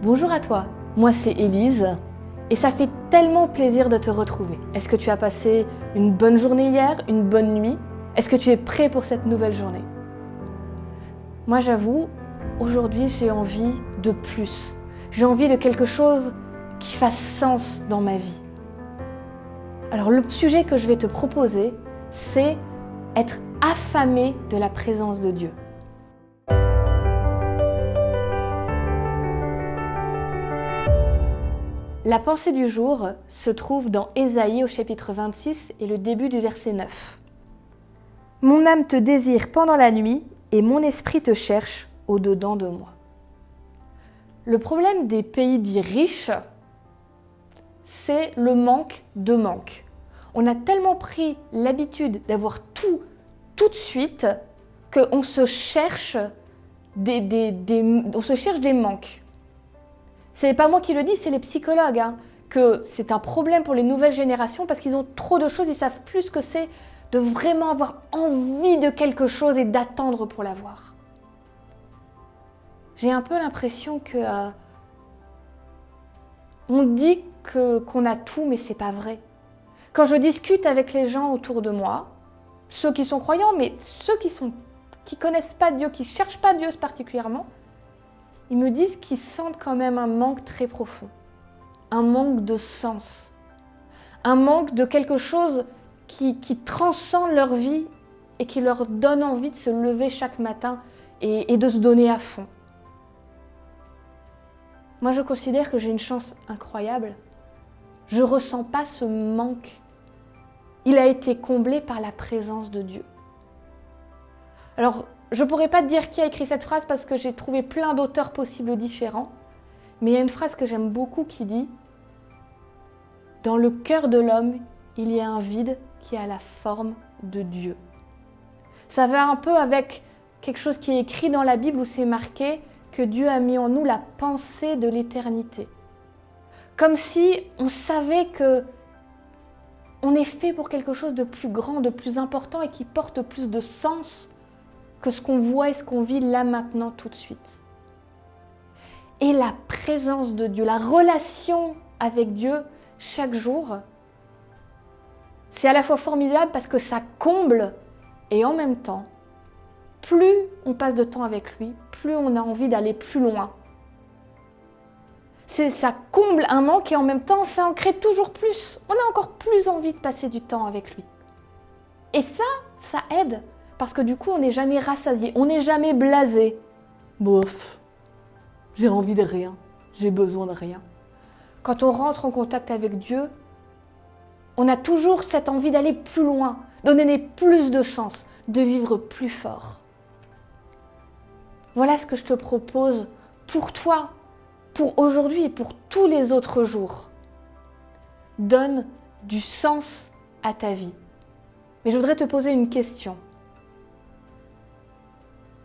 Bonjour à toi, moi c'est Élise et ça fait tellement plaisir de te retrouver. Est-ce que tu as passé une bonne journée hier, une bonne nuit? Est-ce que tu es prêt pour cette nouvelle journée? Moi j'avoue, aujourd'hui j'ai envie de plus. J'ai envie de quelque chose qui fasse sens dans ma vie. Alors le sujet que je vais te proposer, c'est être affamé de la présence de Dieu. La pensée du jour se trouve dans Ésaïe au chapitre 26 et le début du verset 9. Mon âme te désire pendant la nuit et mon esprit te cherche au-dedans de moi. Le problème des pays dits riches, c'est le manque de manque. On a tellement pris l'habitude d'avoir tout de suite qu'on se cherche on se cherche des manques. C'est pas moi qui le dis, c'est les psychologues, que c'est un problème pour les nouvelles générations parce qu'ils ont trop de choses, ils savent plus ce que c'est de vraiment avoir envie de quelque chose et d'attendre pour l'avoir. J'ai un peu l'impression que on dit qu'on a tout, mais c'est pas vrai. Quand je discute avec les gens autour de moi, ceux qui sont croyants, mais ceux qui connaissent pas Dieu, qui cherchent pas Dieu particulièrement, ils me disent qu'ils sentent quand même un manque très profond, un manque de sens, un manque de quelque chose qui transcende leur vie et qui leur donne envie de se lever chaque matin et de se donner à fond. Moi, je considère que j'ai une chance incroyable. Je ne ressens pas ce manque. Il a été comblé par la présence de Dieu. Alors, je ne pourrais pas te dire qui a écrit cette phrase parce que j'ai trouvé plein d'auteurs possibles différents, mais il y a une phrase que j'aime beaucoup qui dit « Dans le cœur de l'homme, il y a un vide qui a la forme de Dieu ». Ça va un peu avec quelque chose qui est écrit dans la Bible où c'est marqué que Dieu a mis en nous la pensée de l'éternité. Comme si on savait que on est fait pour quelque chose de plus grand, de plus important et qui porte plus de sens que ce qu'on voit et ce qu'on vit là maintenant tout de suite. Et la présence de Dieu, la relation avec Dieu chaque jour, c'est à la fois formidable parce que ça comble et en même temps, plus on passe de temps avec lui, plus on a envie d'aller plus loin. Ça comble un manque et en même temps, ça en crée toujours plus. On a encore plus envie de passer du temps avec lui. Et ça aide. Parce que du coup, on n'est jamais rassasié, on n'est jamais blasé. Bof, j'ai envie de rien, j'ai besoin de rien. Quand on rentre en contact avec Dieu, on a toujours cette envie d'aller plus loin, de donner plus de sens, de vivre plus fort. Voilà ce que je te propose pour toi, pour aujourd'hui et pour tous les autres jours. Donne du sens à ta vie. Mais je voudrais te poser une question.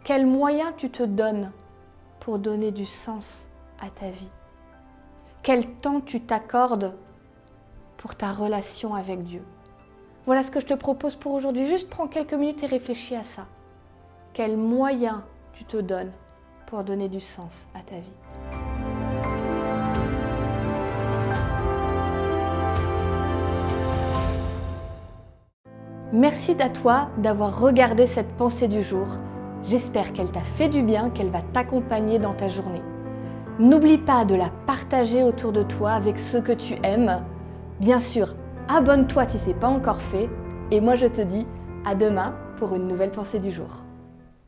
Quels moyens tu te donnes pour donner du sens à ta vie? Quel temps tu t'accordes pour ta relation avec Dieu? Voilà ce que je te propose pour aujourd'hui. Juste prends quelques minutes et réfléchis à ça. Quels moyens tu te donnes pour donner du sens à ta vie? Merci à toi d'avoir regardé cette pensée du jour. J'espère qu'elle t'a fait du bien, qu'elle va t'accompagner dans ta journée. N'oublie pas de la partager autour de toi avec ceux que tu aimes. Bien sûr, abonne-toi si ce n'est pas encore fait. Et moi, je te dis à demain pour une nouvelle pensée du jour.